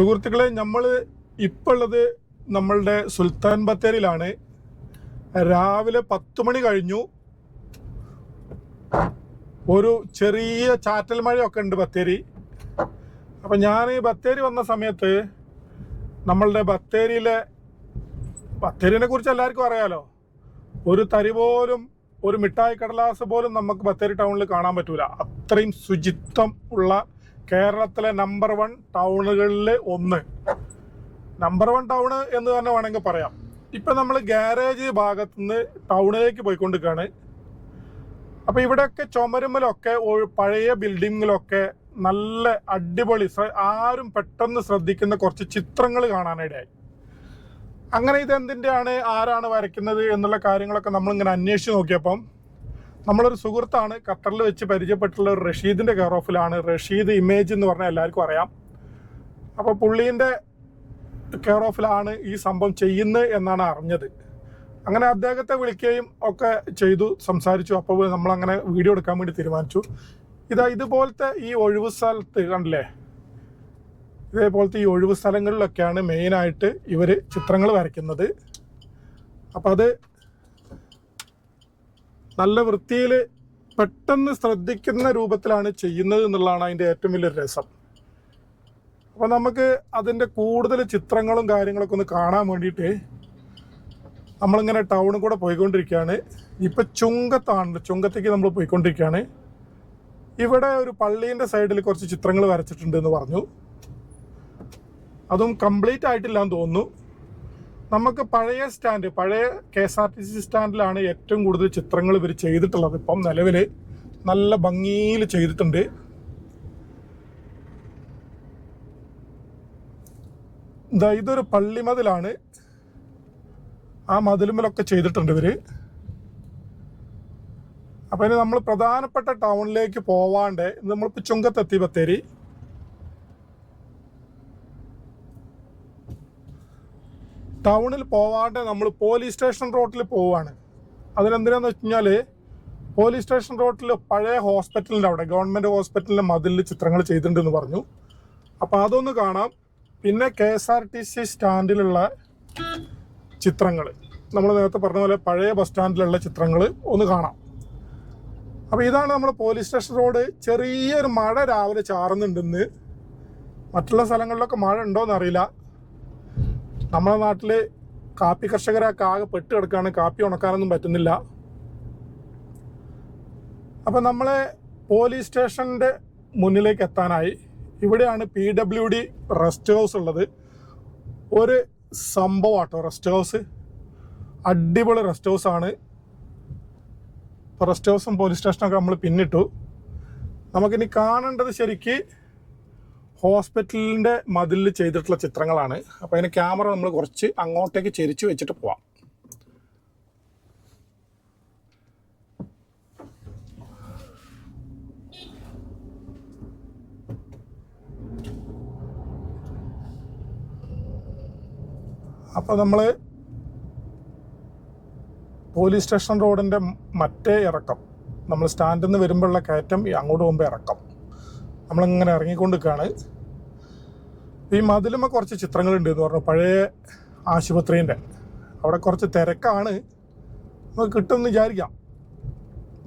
സുഹൃത്തുക്കളെ, നമ്മൾ ഇപ്പോൾ ഉള്ളത് നമ്മളുടെ സുൽത്താൻ ബത്തേരിയിലാണ്. രാവിലെ 10 മണി കഴിഞ്ഞു. ഒരു ചെറിയ ചാറ്റൽ മഴയൊക്കെ ഉണ്ട് ബത്തേരി. അപ്പം ഞാൻ ബത്തേരി വന്ന സമയത്ത് നമ്മളുടെ ബത്തേരിനെ കുറിച്ച് എല്ലാവർക്കും അറിയാലോ. ഒരു തരി പോലും, ഒരു മിഠായി കടലാസ് പോലും നമുക്ക് ബത്തേരി ടൗണിൽ കാണാൻ പറ്റൂല. അത്രയും ശുചിത്വം ഉള്ള കേരളത്തിലെ നമ്പർ 1 ടൗണുകളിൽ ഒന്ന്, നമ്പർ 1 ടൗണ് എന്ന് തന്നെ വേണമെങ്കിൽ പറയാം. ഇപ്പം നമ്മൾ ഗാരേജ് ഭാഗത്തുനിന്ന് ടൗണിലേക്ക് പോയിക്കൊണ്ടിരിക്കുകയാണ്. അപ്പോൾ ഇവിടെയൊക്കെ ചുമരുമ്മലൊക്കെ പഴയ ബിൽഡിങ്ങിലൊക്കെ നല്ല അടിപൊളി, ആരും പെട്ടെന്ന് ശ്രദ്ധിക്കുന്ന കുറച്ച് ചിത്രങ്ങൾ കാണാനിടയായി. അങ്ങനെ ഇതെന്തിൻ്റെയാണ്, ആരാണ് വരയ്ക്കുന്നത് എന്നുള്ള കാര്യങ്ങളൊക്കെ നമ്മളിങ്ങനെ അന്വേഷിച്ച് നോക്കിയപ്പം നമ്മളൊരു സുഹൃത്താണ് ഖത്തറിൽ വെച്ച് പരിചയപ്പെട്ടുള്ള ഒരു റഷീദിൻ്റെ കെയർ ഓഫിലാണ്. റഷീദ് ഇമേജ് എന്ന് പറഞ്ഞാൽ എല്ലാവർക്കും അറിയാം. അപ്പോൾ പുള്ളീൻ്റെ കെയർ ഓഫിലാണ് ഈ സംഭവം ചെയ്യുന്നത് എന്നാണ് അറിഞ്ഞത്. അങ്ങനെ അദ്ദേഹത്തെ വിളിക്കുകയും ഒക്കെ ചെയ്തു, സംസാരിച്ചു. അപ്പോൾ നമ്മളങ്ങനെ വീഡിയോ എടുക്കാൻ വേണ്ടി തീരുമാനിച്ചു. ഇതുപോലത്തെ ഈ ഒഴിവ് സ്ഥലത്ത് കണ്ടില്ലേ, ഇതേപോലത്തെ ഈ ഒഴിവ് സ്ഥലങ്ങളിലൊക്കെയാണ് മെയിനായിട്ട് ഇവർ ചിത്രങ്ങൾ വരയ്ക്കുന്നത്. അപ്പം അത് നല്ല വൃത്തിയിൽ പെട്ടെന്ന് ശ്രദ്ധിക്കുന്ന രൂപത്തിലാണ് ചെയ്യുന്നത് എന്നുള്ളതാണ് അതിൻ്റെ ഏറ്റവും വലിയൊരു രസം. അപ്പോൾ നമുക്ക് അതിൻ്റെ കൂടുതൽ ചിത്രങ്ങളും കാര്യങ്ങളൊക്കെ ഒന്ന് കാണാൻ വേണ്ടിയിട്ട് നമ്മളിങ്ങനെ ടൗണിൽ കൂടെ പോയിക്കൊണ്ടിരിക്കുകയാണ്. ഇപ്പം ചുങ്കത്തേക്ക് നമ്മൾ പോയിക്കൊണ്ടിരിക്കുകയാണ്. ഇവിടെ ഒരു പള്ളീൻ്റെ സൈഡിൽ കുറച്ച് ചിത്രങ്ങൾ വരച്ചിട്ടുണ്ട് എന്ന് പറഞ്ഞു. അതും കംപ്ലീറ്റ് ആയിട്ടില്ല എന്ന് തോന്നുന്നു. നമുക്ക് പഴയ KSRTC സ്റ്റാൻഡിലാണ് ഏറ്റവും കൂടുതൽ ചിത്രങ്ങൾ ഇവർ ചെയ്തിട്ടുള്ളത്. ഇപ്പം നിലവിൽ നല്ല ഭംഗിയിൽ ചെയ്തിട്ടുണ്ട്. ഇതൊരു പള്ളി മതിലാണ്. ആ മതിലുമലൊക്കെ ചെയ്തിട്ടുണ്ട് ഇവർ. അപ്പം ഇനി നമ്മൾ പ്രധാനപ്പെട്ട ടൗണിലേക്ക് പോവാണ്ട് നമ്മളിപ്പോൾ ചുങ്കത്തെത്തി ബത്തേരി. ടൗണിൽ പോവാണ്ട് നമ്മൾ പോലീസ് സ്റ്റേഷൻ റോഡിൽ പോവുകയാണ്. അതിനെന്തിനാന്ന് വെച്ച് കഴിഞ്ഞാൽ പോലീസ് സ്റ്റേഷൻ റോഡിൽ പഴയ ഹോസ്പിറ്റലിൻ്റെ അവിടെ, ഗവൺമെൻറ് ഹോസ്പിറ്റലിൻ്റെ മതിലിൽ ചിത്രങ്ങൾ ചെയ്തിട്ടുണ്ടെന്ന് പറഞ്ഞു. അപ്പോൾ അതൊന്ന് കാണാം. പിന്നെ KSRTC സ്റ്റാൻഡിലുള്ള ചിത്രങ്ങൾ, നമ്മൾ നേരത്തെ പറഞ്ഞ പോലെ പഴയ ബസ് സ്റ്റാൻഡിലുള്ള ചിത്രങ്ങൾ ഒന്ന് കാണാം. അപ്പോൾ ഇതാണ് നമ്മുടെ പോലീസ് സ്റ്റേഷൻ റോഡ്. ചെറിയൊരു മഴ രാവിലെ ചാറുന്നുണ്ടെന്ന്. മറ്റുള്ള സ്ഥലങ്ങളിലൊക്കെ മഴ ഉണ്ടോയെന്ന് അറിയില്ല. നമ്മുടെ നാട്ടിൽ കാപ്പി കർഷകരൊക്കെ ആകെ പെട്ട് കിടക്കുകയാണ്. കാപ്പി ഉണക്കാനൊന്നും പറ്റുന്നില്ല. അപ്പം നമ്മളെ പോലീസ് സ്റ്റേഷൻ്റെ മുന്നിലേക്ക് എത്താനായി. ഇവിടെയാണ് PWD റെസ്റ്റ് ഹൗസ് ഉള്ളത്. ഒരു സംഭവമാട്ടോ റെസ്റ്റ് ഹൗസ്. അടിപൊളി റെസ്റ്റ് ഹൗസാണ്. ഇപ്പോൾ റെസ്റ്റ് ഹൗസും പോലീസ് സ്റ്റേഷനൊക്കെ നമ്മൾ പിന്നിട്ടു. നമുക്കിനി കാണേണ്ടത് ശരിക്ക് ഹോസ്പിറ്റലിൻ്റെ മതിലിൽ ചെയ്തിട്ടുള്ള ചിത്രങ്ങളാണ്. അപ്പോൾ അതിന് ക്യാമറ നമ്മൾ കുറച്ച് അങ്ങോട്ടേക്ക് ചെരിച്ച് വെച്ചിട്ട് പോവാം. അപ്പോൾ നമ്മൾ പോലീസ് സ്റ്റേഷൻ റോഡിൻ്റെ മറ്റേ ഇറക്കം, നമ്മൾ സ്റ്റാൻഡിൽ നിന്ന് വരുമ്പോഴുള്ള കയറ്റം, അങ്ങോട്ട് പോകുമ്പോൾ ഇറക്കം, നമ്മളിങ്ങനെ ഇറങ്ങിക്കൊണ്ടിരിക്കുകയാണ്. ഈ മതിലുമ്മ കുറച്ച് ചിത്രങ്ങളുണ്ട് എന്ന് പറഞ്ഞു. പഴയ ആശുപത്രീൻ്റെ അവിടെ കുറച്ച് തിരക്കാണ്. നമുക്ക് കിട്ടുമെന്ന് വിചാരിക്കാം.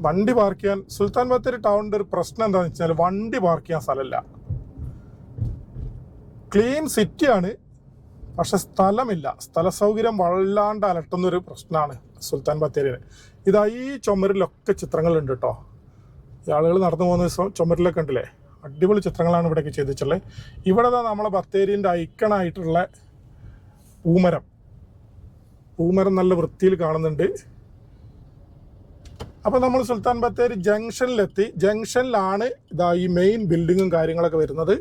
വണ്ടി പാർക്ക് ചെയ്യാൻ സുൽത്താൻ ബത്തേരി ടൗണിൻ്റെ ഒരു പ്രശ്നം എന്താണെന്ന് വെച്ചാൽ വണ്ടി പാർക്ക് ചെയ്യാൻ സ്ഥലമില്ല. ക്ലീൻ സിറ്റിയാണ്, പക്ഷെ സ്ഥലമില്ല. സ്ഥല സൗകര്യം വല്ലാണ്ട് അലട്ടുന്നൊരു പ്രശ്നമാണ് സുൽത്താൻ ബത്തേരിയിൽ. ഈ ചുമരിലൊക്കെ ചിത്രങ്ങളുണ്ട് കേട്ടോ. ഈ ആളുകൾ നടന്നു പോകുന്ന ചുമരിലൊക്കെ ഉണ്ടല്ലേ, അടിപൊളി ചിത്രങ്ങളാണ് ഇവിടെയൊക്കെ ചെയ്തിട്ടുള്ളത്. ഇവിടെ നമ്മളെ ബത്തേരിൻ്റെ ഐക്കണായിട്ടുള്ള പൂമരം നല്ല വൃത്തിയിൽ കാണുന്നുണ്ട്. അപ്പോൾ നമ്മൾ സുൽത്താൻ ബത്തേരി ജംഗ്ഷനിലെത്തി. ജംഗ്ഷനിലാണ് ഈ മെയിൻ ബിൽഡിങ്ങും കാര്യങ്ങളൊക്കെ വരുന്നത്.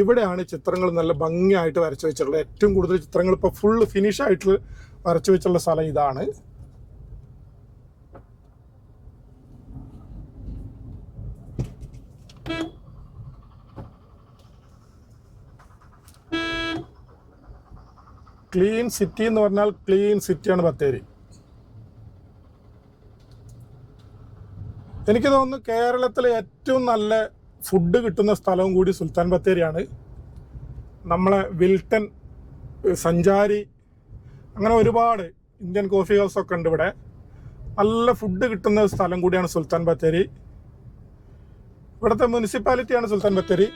ഇവിടെയാണ് ചിത്രങ്ങൾ നല്ല ഭംഗിയായിട്ട് വരച്ചു വെച്ചിട്ടുള്ളത്. ഏറ്റവും കൂടുതൽ ചിത്രങ്ങൾ ഇപ്പോൾ ഫുള്ള് ഫിനിഷായിട്ട് വരച്ചു വെച്ചുള്ള സ്ഥലം ഇതാണ്. ക്ലീൻ സിറ്റി എന്ന് പറഞ്ഞാൽ ക്ലീൻ സിറ്റിയാണ് ബത്തേരി. എനിക്ക് തോന്നുന്നു കേരളത്തിലെ ഏറ്റവും നല്ല ഫുഡ് കിട്ടുന്ന സ്ഥലവും കൂടി സുൽത്താൻ ബത്തേരിയാണ്. നമ്മളെ വിൽട്ടൺ, സഞ്ചാരി, അങ്ങനെ ഒരുപാട് ഇന്ത്യൻ കോഫി ഹൗസൊക്കെ ഉണ്ട് ഇവിടെ. നല്ല ഫുഡ് കിട്ടുന്ന സ്ഥലം കൂടിയാണ് സുൽത്താൻ ബത്തേരി. ഇവിടുത്തെ മുനിസിപ്പാലിറ്റിയാണ് സുൽത്താൻ ബത്തേരി.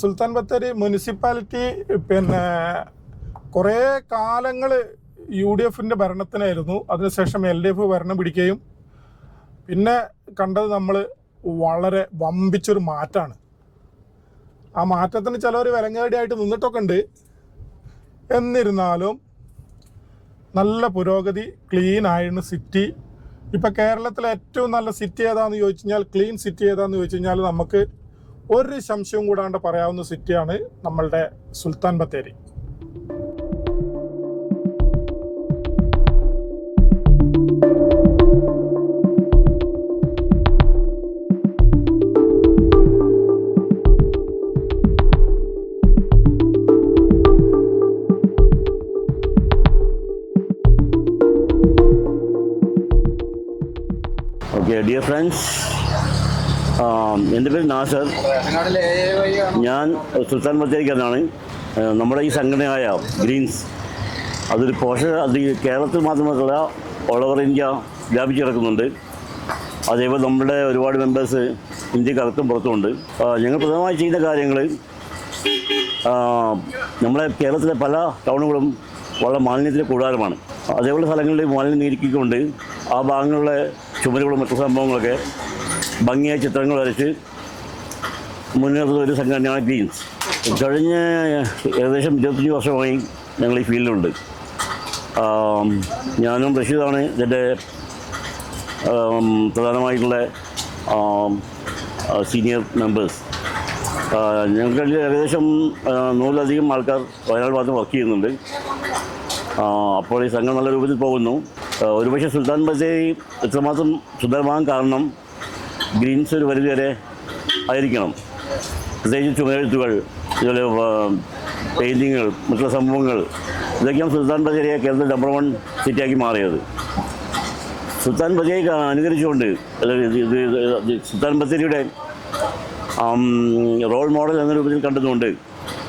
സുൽത്താൻ ബത്തേരി മുനിസിപ്പാലിറ്റി പിന്നെ കുറേ കാലങ്ങൾ UDFിൻ്റെ ഭരണത്തിനായിരുന്നു. അതിനുശേഷം LDF ഭരണം പിടിക്കുകയും പിന്നെ കണ്ടത് നമ്മൾ വളരെ വമ്പിച്ചൊരു മാറ്റമാണ്. ആ മാറ്റത്തിന് ചിലവർ വിലങ്ങേടിയായിട്ട് നിന്നിട്ടൊക്കെ ഉണ്ട്. എന്നിരുന്നാലും നല്ല പുരോഗതി, ക്ലീൻ ആയിരുന്നു സിറ്റി. ഇപ്പം കേരളത്തിലെ ഏറ്റവും നല്ല സിറ്റി ഏതാണെന്ന് ചോദിച്ചു കഴിഞ്ഞാൽ, ക്ലീൻ സിറ്റി ഏതാണെന്ന് ചോദിച്ചു കഴിഞ്ഞാൽ നമുക്ക് ഒരു സംശയവും കൂടാണ്ട് പറയാവുന്ന സിറ്റിയാണ് നമ്മളുടെ സുൽത്താൻ ബത്തേരി. ഡിയർ ഫ്രണ്ട്സ്, എൻ്റെ പേര് നാസർ. ഞാൻ സുൽത്താൻ ബത്തേരിക്കാരനാണ്. നമ്മുടെ ഈ സംഘടനയായ ഗ്രീൻസ് അതൊരു അത് കേരളത്തിൽ മാത്രമല്ല ഓൾ ഓവർ ഇന്ത്യ വ്യാപിച്ചു കിടക്കുന്നുണ്ട്. അതേപോലെ നമ്മുടെ ഒരുപാട് മെമ്പേഴ്സ് ഇന്ത്യക്കകത്തും പുറത്തുമുണ്ട്. ഞങ്ങൾ പ്രധാനമായി ചെയ്യുന്ന കാര്യങ്ങൾ, നമ്മുടെ കേരളത്തിലെ പല ടൗണുകളും വളരെ മാലിന്യത്തിൻ്റെ കൂടാരമാണ്. അതേപോലെ സ്ഥലങ്ങളിൽ മാലിന്യം നീക്കിക്കൊണ്ട് ആ ഭാഗങ്ങളിലെ ചുമരുകളും മറ്റു സംഭവങ്ങളൊക്കെ ഭംഗിയായ ചിത്രങ്ങൾ വരച്ച് മുന്നേറുന്ന ഒരു സംഘടനയാണ് ഗ്രീൻസ്. കഴിഞ്ഞ ഏകദേശം 25 വർഷമായി ഞങ്ങൾ ഈ ഫീൽഡിലുണ്ട്. ഞാനും റഷീദാണ് ഇതിൻ്റെ പ്രധാനമായിട്ടുള്ള സീനിയർ മെമ്പേഴ്സ്. ഞങ്ങൾക്ക് ഏകദേശം 100-ലധികം ആൾക്കാർ വയനാട് ഭാഗത്ത് വർക്ക് ചെയ്യുന്നുണ്ട്. അപ്പോൾ ഈ സംഘം നല്ല രൂപത്തിൽ പോകുന്നു. ഒരുപക്ഷെ സുൽത്താൻ ബത്തേരി ഇത്രമാത്രം സുന്ദരമാകാൻ കാരണം ഗ്രീൻസ് ഒരു പരിധി വരെ ആയിരിക്കണം. പ്രത്യേകിച്ച് ചുമരെഴുത്തുകൾ, ഇതുപോലെ പെയിൻറ്റിങ്ങുകൾ, മറ്റുള്ള സംഭവങ്ങൾ, ഇതൊക്കെയാണ് സുൽത്താൻ ബത്തേരിയെ കേരളത്തിൽ നമ്പർ 1 സിറ്റിയാക്കി മാറിയത്. സുൽത്താൻ ബത്തേരി അനുകരിച്ചുകൊണ്ട്, സുൽത്താൻ ബത്തേരിയുടെ റോൾ മോഡൽ എന്ന രൂപത്തിൽ കണ്ടതുകൊണ്ട്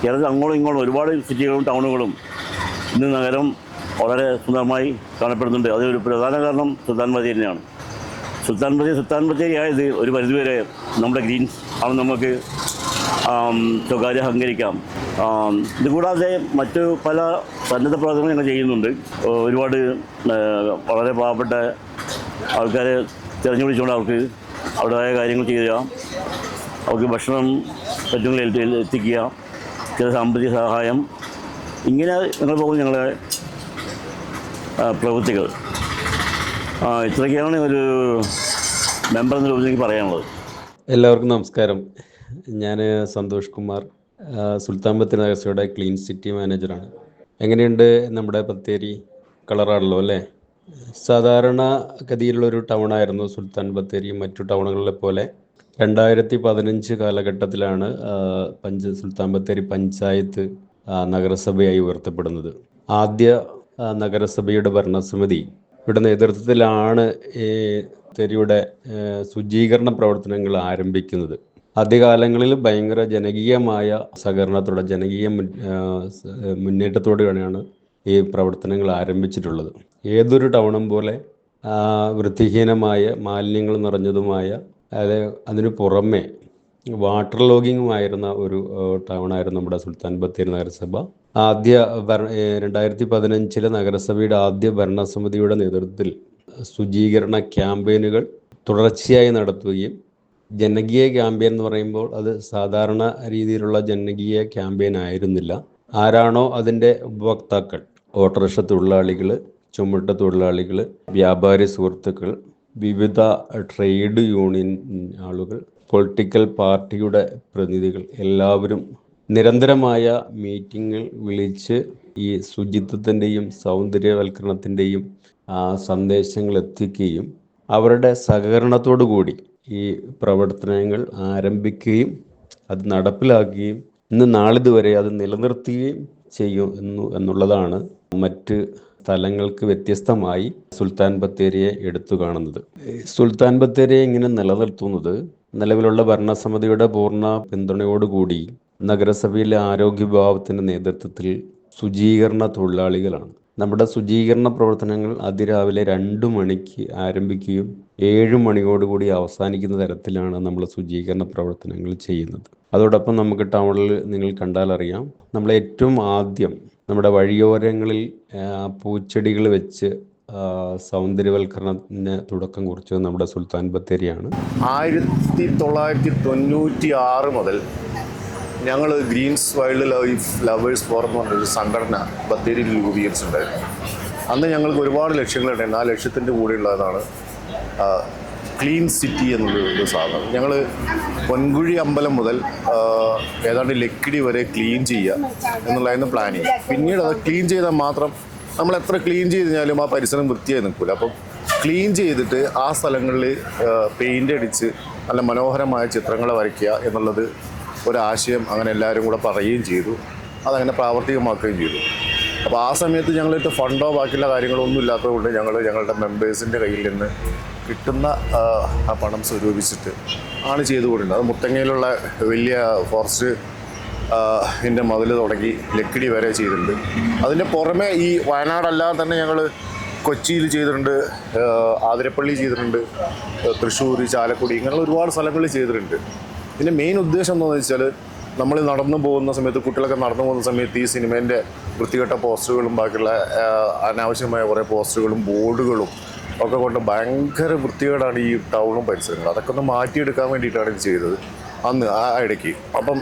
കേരളത്തിൽ അങ്ങോട്ടും ഇങ്ങോട്ടും ഒരുപാട് സിറ്റികളും ടൗണുകളും ഇന്ന് നഗരം വളരെ സുന്ദരമായി കാണപ്പെടുന്നുണ്ട്. അതിനൊരു പ്രധാന കാരണം സുൽത്താൻ ബത്തേരിയാണ്. സുൽത്താൻ ബത്തേരി ആയത് ഒരു പരിധിവരെ നമ്മുടെ ഗ്രീൻസ് ആണ് നമുക്ക് സ്വകാര്യം അഹങ്കരിക്കാം. ഇതുകൂടാതെ മറ്റ് പല സന്നദ്ധ പ്രവർത്തനങ്ങൾ ഞങ്ങൾ ചെയ്യുന്നുണ്ട്. ഒരുപാട് വളരെ പാവപ്പെട്ട ആൾക്കാരെ തിരഞ്ഞുപിടിച്ചുകൊണ്ട് അവർക്ക് അവരുടേതായ കാര്യങ്ങൾ ചെയ്യുക, അവർക്ക് ഭക്ഷണം പറ്റുമെങ്കിൽ എത്തിക്കുക, ചില സാമ്പത്തിക സഹായം, ഇങ്ങനെ ഞങ്ങൾ പോകുന്ന ഞങ്ങളുടെ പ്രവൃത്തികൾ. ഇത്രയൊക്കെയാണ് ഒരു മെമ്പർ എന്ന രൂപത്തിൽ എനിക്ക് പറയാനുള്ളത്. എല്ലാവർക്കും നമസ്കാരം. ഞാൻ സന്തോഷ് കുമാർ, സുൽത്താൻ ബത്തേരി നഗരസഭയുടെ ക്ലീൻ സിറ്റി മാനേജറാണ്. എങ്ങനെയുണ്ട് നമ്മുടെ ബത്തേരി? കളറാണല്ലോ അല്ലേ? സാധാരണ ഗതിയിലുള്ളൊരു ടൗണായിരുന്നു സുൽത്താൻ ബത്തേരി. മറ്റു ടൗണുകളിലെ പോലെ 2015 കാലഘട്ടത്തിലാണ് സുൽത്താൻ ബത്തേരി പഞ്ചായത്ത് നഗരസഭയായി ഉയർത്തപ്പെടുന്നത്. ആദ്യ നഗരസഭയുടെ ഭരണസമിതി ഇവിടെ നേതൃത്വത്തിലാണ് ഈ ബത്തേരിയുടെ ശുചീകരണ പ്രവർത്തനങ്ങൾ ആരംഭിക്കുന്നത്. ആദ്യകാലങ്ങളിൽ ഭയങ്കര ജനകീയമായ സഹകരണത്തോടെ, ജനകീയ മുന്നേറ്റത്തോടെയാണ് ഈ പ്രവർത്തനങ്ങൾ ആരംഭിച്ചിട്ടുള്ളത്. ഏതൊരു ടൗണും പോലെ വൃത്തിഹീനമായ, മാലിന്യങ്ങൾ നിറഞ്ഞതുമായ, അതിനു പുറമെ വാട്ടർ ലോഗിങ്ങുമായിരുന്ന ഒരു ടൗണായിരുന്നു നമ്മുടെ സുൽത്താൻ ബത്തേരി നഗരസഭ. 2015 നഗരസഭയുടെ ആദ്യ ഭരണസമിതിയുടെ നേതൃത്വത്തിൽ ശുചീകരണ ക്യാമ്പയിനുകൾ തുടർച്ചയായി നടത്തുകയും, ജനകീയ ക്യാമ്പയിൻ എന്ന് പറയുമ്പോൾ അത് സാധാരണ രീതിയിലുള്ള ജനകീയ ക്യാമ്പയിൻ ആയിരുന്നില്ല. ആരാണോ അതിൻ്റെ ഉപഭോക്താക്കൾ, ഓട്ടോറിക്ഷ തൊഴിലാളികൾ, ചുമട്ട് തൊഴിലാളികൾ, വ്യാപാരി സുഹൃത്തുക്കൾ, വിവിധ ട്രേഡ് യൂണിയൻ ആളുകൾ, പൊളിറ്റിക്കൽ പാർട്ടിയുടെ പ്രതിനിധികൾ, എല്ലാവരും നിരന്തരമായ മീറ്റിങ്ങുകൾ വിളിച്ച് ഈ ശുചിത്വത്തിൻ്റെയും സൗന്ദര്യവൽക്കരണത്തിൻ്റെയും സന്ദേശങ്ങൾ എത്തിക്കുകയും അവരുടെ സഹകരണത്തോടു കൂടി ഈ പ്രവർത്തനങ്ങൾ ആരംഭിക്കുകയും അത് നടപ്പിലാക്കുകയും ഇന്ന് നാളിതുവരെ അത് നിലനിർത്തുകയും എന്നുള്ളതാണ് മറ്റ് സ്ഥലങ്ങൾക്ക് വ്യത്യസ്തമായി സുൽത്താൻ ബത്തേരിയെ എടുത്തു കാണുന്നത്. സുൽത്താൻ ബത്തേരിയെ ഇങ്ങനെ നിലനിർത്തുന്നത് നിലവിലുള്ള ഭരണസമിതിയുടെ പൂർണ്ണ പിന്തുണയോടുകൂടി നഗരസഭയിലെ ആരോഗ്യ വിഭാഗത്തിൻ്റെ നേതൃത്വത്തിൽ ശുചീകരണ തൊഴിലാളികളാണ്. നമ്മുടെ ശുചീകരണ പ്രവർത്തനങ്ങൾ അതിരാവിലെ 2 മണിക്ക് ആരംഭിക്കുകയും 7 മണിയോടുകൂടി അവസാനിക്കുന്ന തരത്തിലാണ് നമ്മൾ ശുചീകരണ പ്രവർത്തനങ്ങൾ ചെയ്യുന്നത്. അതോടൊപ്പം നമുക്ക് ടൗണിൽ നിങ്ങൾ കണ്ടാൽ അറിയാം, നമ്മൾ ഏറ്റവും ആദ്യം നമ്മുടെ വഴിയോരങ്ങളിൽ പൂച്ചെടികൾ വെച്ച് സൗന്ദര്യവൽക്കരണത്തിന് തുടക്കം കുറിച്ചത് നമ്മുടെ സുൽത്താൻ ബത്തേരിയാണ്. 1996 മുതൽ ഞങ്ങൾ Greens Wild Life Lovers Forum എന്ന് പറഞ്ഞൊരു സംഘടന ബത്തേരിയിൽ രൂപീകരിച്ചിട്ടുണ്ടായിരുന്നു. അന്ന് ഞങ്ങൾക്ക് ഒരുപാട് ലക്ഷ്യങ്ങളുണ്ടായിരുന്നു. ആ ലക്ഷ്യത്തിൻ്റെ കൂടെയുള്ളതാണ് ക്ലീൻ സിറ്റി എന്നുള്ളൊരു സാധനം. ഞങ്ങൾ പൊൻകുഴി അമ്പലം മുതൽ ഏതാണ്ട് ലക്കിടി വരെ ക്ലീൻ ചെയ്യുക എന്നുള്ളതായിരുന്നു പ്ലാനിങ്. പിന്നീട് അത് ക്ലീൻ ചെയ്താൽ മാത്രം നമ്മൾ എത്ര ക്ലീൻ ചെയ്ത് കഴിഞ്ഞാലും ആ പരിസരം വൃത്തിയായി നിൽക്കില്ല. അപ്പം ക്ലീൻ ചെയ്തിട്ട് ആ സ്ഥലങ്ങളിൽ പെയിൻ്റ് അടിച്ച് നല്ല മനോഹരമായ ചിത്രങ്ങൾ വരയ്ക്കുക എന്നുള്ളത് ഒരാശയം അങ്ങനെ എല്ലാവരും കൂടെ പറയുകയും ചെയ്തു. അതങ്ങനെ പ്രാവർത്തികമാക്കുകയും ചെയ്തു. അപ്പോൾ ആ സമയത്ത് ഞങ്ങളിട്ട് ഫണ്ടോ ബാക്കിയുള്ള കാര്യങ്ങളോ ഒന്നും ഇല്ലാത്തതുകൊണ്ട് ഞങ്ങളുടെ മെമ്പേഴ്സിൻ്റെ കയ്യിൽ നിന്ന് കിട്ടുന്ന ആ പണം സ്വരൂപിച്ചിട്ട് ആണ് ചെയ്തുകൊണ്ടിരുന്നത്. അത് മുത്തങ്ങയിലുള്ള വലിയ ഫോറസ്റ്റ് ഇതിൻ്റെ മതിൽ തുടങ്ങി ലക്കിടി വരെ ചെയ്തിട്ടുണ്ട്. അതിൻ്റെ പുറമെ ഈ വയനാടല്ലാതെ തന്നെ ഞങ്ങൾ കൊച്ചിയിൽ ചെയ്തിട്ടുണ്ട്, ആതിരപ്പള്ളി ചെയ്തിട്ടുണ്ട്, തൃശ്ശൂർ, ചാലക്കുടി, ഇങ്ങനെയുള്ള ഒരുപാട് സ്ഥലങ്ങളിൽ ചെയ്തിട്ടുണ്ട്. ഇതിൻ്റെ മെയിൻ ഉദ്ദേശം എന്താണെന്ന് വെച്ചാൽ, നമ്മൾ നടന്നു പോകുന്ന സമയത്ത്, കുട്ടികളൊക്കെ നടന്നു പോകുന്ന സമയത്ത് ഈ സിനിമേൻ്റെ വൃത്തികെട്ട പോസ്റ്ററുകളും ബാക്കിയുള്ള അനാവശ്യമായ കുറേ പോസ്റ്ററുകളും ബോർഡുകളും ഒക്കെ കൊണ്ട് ഭയങ്കര വൃത്തികേടാണ് ഈ ടൗണും പരിസരങ്ങളും. അതൊക്കെ ഒന്ന് മാറ്റിയെടുക്കാൻ വേണ്ടിയിട്ടാണ് ഇത് ചെയ്തത് അന്ന് ആ ഇടയ്ക്ക്. അപ്പം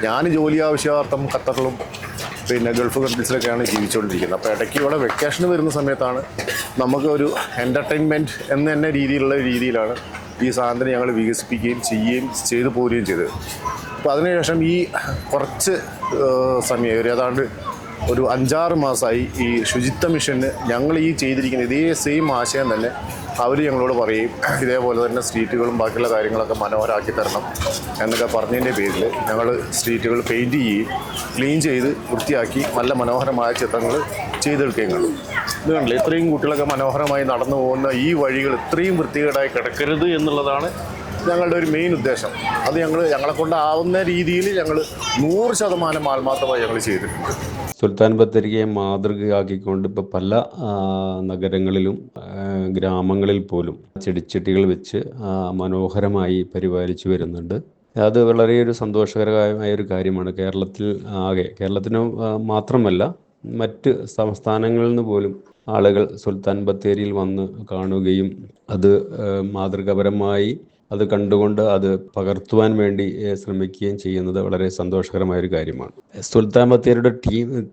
ഞാൻ ജോലി ആവശ്യാർത്ഥം ഖത്തറിലും പിന്നെ ഗൾഫ് കൺട്രീസിലൊക്കെയാണ് ജീവിച്ചുകൊണ്ടിരിക്കുന്നത്. അപ്പോൾ ഇടയ്ക്ക് ഇവിടെ വെക്കേഷന് വരുന്ന സമയത്താണ് നമുക്ക് ഒരു എൻ്റർടൈൻമെൻറ്റ് എന്ന തന്നെ രീതിയിലാണ് ഈ സാധനം ഞങ്ങൾ വികസിപ്പിക്കുകയും ചെയ്തു പോരുകയും ചെയ്തത്. അപ്പോൾ അതിനുശേഷം ഈ കുറച്ച് സമയം ഏതാണ്ട് ഒരു 5-6 മാസമായി ഈ ശുചിത്വ മിഷന് ഞങ്ങൾ ഈ ചെയ്തിരിക്കുന്ന ഇതേ സെയിം ആശയം തന്നെ അവർ ഞങ്ങളോട് പറയും, ഇതേപോലെ തന്നെ സ്ട്രീറ്റുകളും ബാക്കിയുള്ള കാര്യങ്ങളൊക്കെ മനോഹരമാക്കി തരണം എന്നൊക്കെ പറഞ്ഞതിൻ്റെ പേരിൽ ഞങ്ങൾ സ്ട്രീറ്റുകൾ പെയിൻറ്റ് ചെയ്യുകയും ക്ലീൻ ചെയ്ത് വൃത്തിയാക്കി നല്ല മനോഹരമായ ചിത്രങ്ങൾ ചെയ്തെടുക്കുകയും കണ്ടു. ഇത് കണ്ടില്ല, ഇത്രയും കുട്ടികളൊക്കെ മനോഹരമായി നടന്നു പോകുന്ന ഈ വഴികൾ ഇത്രയും വൃത്തികേടായി കിടക്കരുത് എന്നുള്ളതാണ് ഞങ്ങളുടെ ഒരു മെയിൻ ഉദ്ദേശം. അത് ഞങ്ങളെ കൊണ്ടാവുന്ന രീതിയിൽ ഞങ്ങൾ 100% ആത്മാർത്ഥമായി ഞങ്ങൾ ചെയ്തിട്ടുണ്ട്. സുൽത്താൻ ബത്തേരിയെ മാതൃകയാക്കിക്കൊണ്ട് ഇപ്പോൾ പല നഗരങ്ങളിലും ഗ്രാമങ്ങളിൽ പോലും ചെടിച്ചട്ടികൾ വെച്ച് മനോഹരമായി പരിപാലിച്ചു വരുന്നുണ്ട്. അത് വളരെ ഒരു സന്തോഷകരമായ ഒരു കാര്യമാണ്. കേരളത്തിന് മാത്രമല്ല മറ്റ് സംസ്ഥാനങ്ങളിൽ നിന്ന് പോലും ആളുകൾ സുൽത്താൻ ബത്തേരിയിൽ വന്ന് കാണുകയും അത് മാതൃകാപരമായി അത് കണ്ടുകൊണ്ട് അത് പകർത്തുവാൻ വേണ്ടി ശ്രമിക്കുകയും ചെയ്യുന്നത് വളരെ സന്തോഷകരമായൊരു കാര്യമാണ്. സുൽത്താൻ ബത്തേരിയുടെ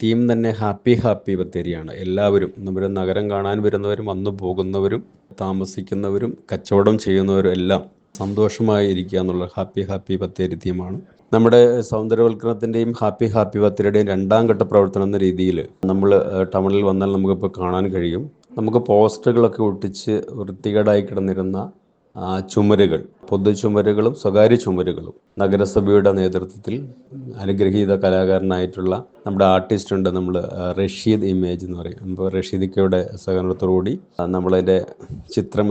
ടീം തന്നെ ഹാപ്പി ബത്തേരിയാണ്. എല്ലാവരും നമ്മുടെ നഗരം കാണാൻ വരുന്നവരും വന്നു പോകുന്നവരും താമസിക്കുന്നവരും കച്ചവടം ചെയ്യുന്നവരും എല്ലാം സന്തോഷമായി ഇരിക്കുക എന്നുള്ള ഹാപ്പി ബത്തേരി ടീമാണ്. നമ്മുടെ സൗന്ദര്യവൽക്കരണത്തിൻ്റെയും ഹാപ്പി ബത്തേരിയുടെയും 2ാം ഘട്ട പ്രവർത്തനം എന്ന രീതിയിൽ നമ്മൾ ടൗണിൽ വന്നാൽ നമുക്കിപ്പോൾ കാണാൻ കഴിയും. നമുക്ക് പോസ്റ്ററുകളൊക്കെ ഒട്ടിച്ച് വൃത്തികേടായി കിടന്നിരുന്ന ചുമരുകൾ, പൊതു ചുമരുകളും സ്വകാര്യ ചുമരുകളും നഗരസഭയുടെ നേതൃത്വത്തിൽ അനുഗ്രഹീത കലാകാരനായിട്ടുള്ള നമ്മുടെ ആർട്ടിസ്റ്റ് ഉണ്ട്, നമ്മൾ റഷീദ് ഇമേജ് എന്ന് പറയും. അപ്പോൾ റഷീദിക്കയുടെ സഹകരണത്തോടുകൂടി നമ്മളതിൻ്റെ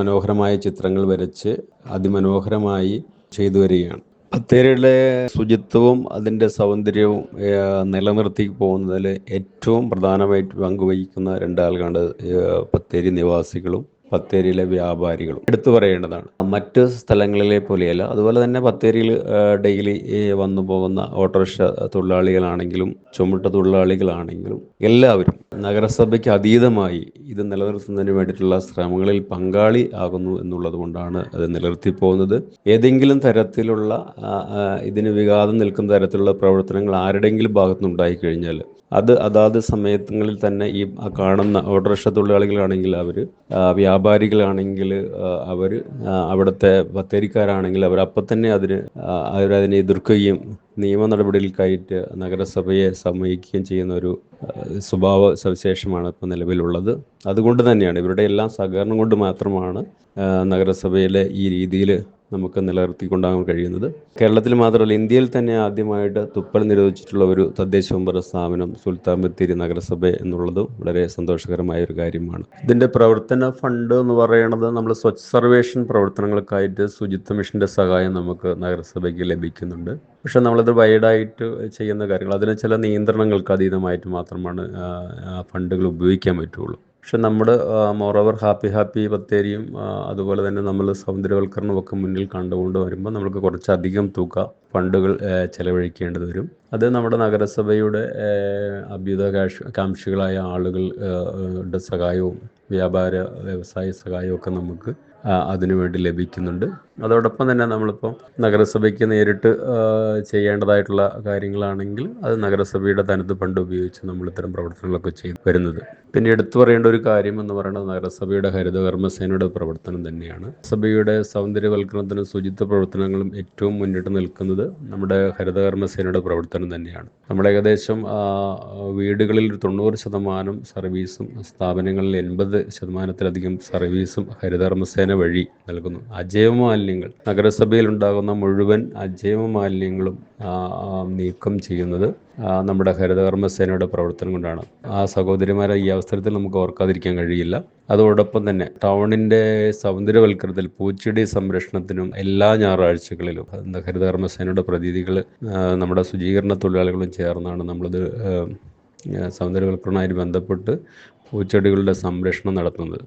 മനോഹരമായ ചിത്രങ്ങൾ വരച്ച് അതിമനോഹരമായി ചെയ്തു വരികയാണ്. ബത്തേരിയുടെ ശുചിത്വവും അതിൻ്റെ സൗന്ദര്യവും നിലനിർത്തി പോകുന്നതിൽ ഏറ്റവും പ്രധാനമായിട്ട് പങ്കുവഹിക്കുന്ന 2 ആളുകളാണ് ബത്തേരി നിവാസികളും ബത്തേരിയിലെ വ്യാപാരികളും. എടുത്തു പറയേണ്ടതാണ്. മറ്റ് സ്ഥലങ്ങളിലെ പോലെയല്ല. അതുപോലെ തന്നെ ബത്തേരിയിൽ ഡെയിലി വന്നു പോകുന്ന ഓട്ടോറിക്ഷ തൊഴിലാളികളാണെങ്കിലും ചുമട്ട് തൊഴിലാളികളാണെങ്കിലും എല്ലാവരും നഗരസഭയ്ക്ക് അതീതമായി ഇത് നിലനിർത്തുന്നതിന് വേണ്ടിയിട്ടുള്ള ശ്രമങ്ങളിൽ പങ്കാളി ആകുന്നു എന്നുള്ളത് കൊണ്ടാണ് അത് നിലനിർത്തി പോകുന്നത്. ഏതെങ്കിലും തരത്തിലുള്ള ഇതിന് വിഘാതം നിൽക്കുന്ന തരത്തിലുള്ള പ്രവർത്തനങ്ങൾ ആരുടെയെങ്കിലും ഭാഗത്തുനിന്നുണ്ടായി കഴിഞ്ഞാൽ അത് അതാത് സമയങ്ങളിൽ തന്നെ ഈ കാണുന്ന ഓട്ടോറിക്ഷ തൊഴിലാളികളാണെങ്കിൽ അവർ, വ്യാപാരികളാണെങ്കിൽ അവർ, അവിടുത്തെ ബത്തേരിക്കാരാണെങ്കിൽ അവർ അപ്പം തന്നെ അവരതിനെ എതിർക്കുകയും നിയമ നടപടികൾക്കായിട്ട് നഗരസഭയെ സമ്മതിക്കുകയും ചെയ്യുന്ന ഒരു സ്വഭാവ സവിശേഷമാണ് ഇപ്പോൾ നിലവിലുള്ളത്. അതുകൊണ്ട് തന്നെയാണ് ഇവരുടെ എല്ലാം സഹകരണം കൊണ്ട് മാത്രമാണ് നഗരസഭയിലെ ഈ രീതിയിൽ നമുക്ക് നിലനിർത്തിക്കൊണ്ടാകാൻ കഴിയുന്നത്. കേരളത്തിൽ മാത്രമല്ല, ഇന്ത്യയിൽ തന്നെ ആദ്യമായിട്ട് തുപ്പൽ നിരോധിച്ചിട്ടുള്ള ഒരു തദ്ദേശ സ്വയംഭരണ സ്ഥാപനം സുൽത്താൻ ബത്തേരി നഗരസഭ എന്നുള്ളതും വളരെ സന്തോഷകരമായ ഒരു കാര്യമാണ്. ഇതിൻ്റെ പ്രവർത്തന ഫണ്ട് എന്ന് പറയുന്നത് നമ്മൾ സ്വച്ഛ് സർവേഷൻ പ്രവർത്തനങ്ങൾക്കായിട്ട് ശുചിത്വ മിഷൻ്റെ സഹായം നമുക്ക് നഗരസഭയ്ക്ക് ലഭിക്കുന്നുണ്ട്. പക്ഷെ നമ്മളിത് വൈഡായിട്ട് ചെയ്യുന്ന കാര്യങ്ങൾ, അതിന് ചില നിയന്ത്രണങ്ങൾക്ക് അതീതമായിട്ട് മാത്രമാണ് ഫണ്ടുകൾ ഉപയോഗിക്കാൻ പറ്റുള്ളൂ. പക്ഷെ നമ്മുടെ മോറോവർ ഹാപ്പി ബത്തേരിയും അതുപോലെ തന്നെ നമ്മൾ സൗന്ദര്യവൽക്കരണമൊക്കെ മുന്നിൽ കണ്ടുകൊണ്ട് വരുമ്പോൾ നമുക്ക് കുറച്ചധികം തുക ഫണ്ടുകൾ ചെലവഴിക്കേണ്ടത് വരും. അത് നമ്മുടെ നഗരസഭയുടെ കാംക്ഷികളായ ആളുകളുടെ സഹായവും വ്യാപാര വ്യവസായ സഹായവും ഒക്കെ നമുക്ക് അതിനുവേണ്ടി ലഭിക്കുന്നുണ്ട്. അതോടൊപ്പം തന്നെ നമ്മളിപ്പോൾ നഗരസഭയ്ക്ക് നേരിട്ട് ചെയ്യേണ്ടതായിട്ടുള്ള കാര്യങ്ങളാണെങ്കിൽ അത് നഗരസഭയുടെ തനത് ഫണ്ട് ഉപയോഗിച്ച് നമ്മൾ ഇത്തരം പ്രവർത്തനങ്ങളൊക്കെ ചെയ്തു വരുന്നത്. പിന്നെ എടുത്തു പറയേണ്ട ഒരു കാര്യം എന്ന് പറയുന്നത് നഗരസഭയുടെ ഹരിതകർമ്മസേനയുടെ പ്രവർത്തനം തന്നെയാണ്. സഭയുടെ സൗന്ദര്യവൽക്കരണത്തിനും ശുചിത്വ പ്രവർത്തനങ്ങളും ഏറ്റവും മുന്നിട്ട് നിൽക്കുന്നത് നമ്മുടെ ഹരിതകർമ്മസേനയുടെ പ്രവർത്തനം തന്നെയാണ്. നമ്മൾ ഏകദേശം വീടുകളിൽ 90% സർവീസും സ്ഥാപനങ്ങളിൽ 80%-ലധികം സർവീസും ഹരിതകർമ്മസേന വഴി നൽകുന്നു. അജൈവ മാലിന്യങ്ങൾ, നഗരസഭയിൽ ഉണ്ടാകുന്ന മുഴുവൻ അജൈവ മാലിന്യങ്ങളും നീക്കം ചെയ്യുന്നത് നമ്മുടെ ഹരിതകർമ്മസേനയുടെ പ്രവർത്തനം കൊണ്ടാണ്. ആ സഹോദരിമാരെ ഈ അവസരത്തിൽ നമുക്ക് ഓർക്കാതിരിക്കാൻ കഴിയില്ല. അതോടൊപ്പം തന്നെ ടൗണിൻ്റെ സൗന്ദര്യവൽക്കരണത്തിൽ പൂച്ചെടി സംരക്ഷണത്തിനും എല്ലാ ഞായറാഴ്ചകളിലും ഹരിതകർമ്മസേനയുടെ പ്രതിനിധികൾ നമ്മുടെ ശുചീകരണ തൊഴിലാളികളും ചേർന്നാണ് നമ്മളിത് സൗന്ദര്യവൽക്കരണവുമായി ബന്ധപ്പെട്ട് പൂച്ചെടികളുടെ സംരക്ഷണം നടത്തുന്നത്.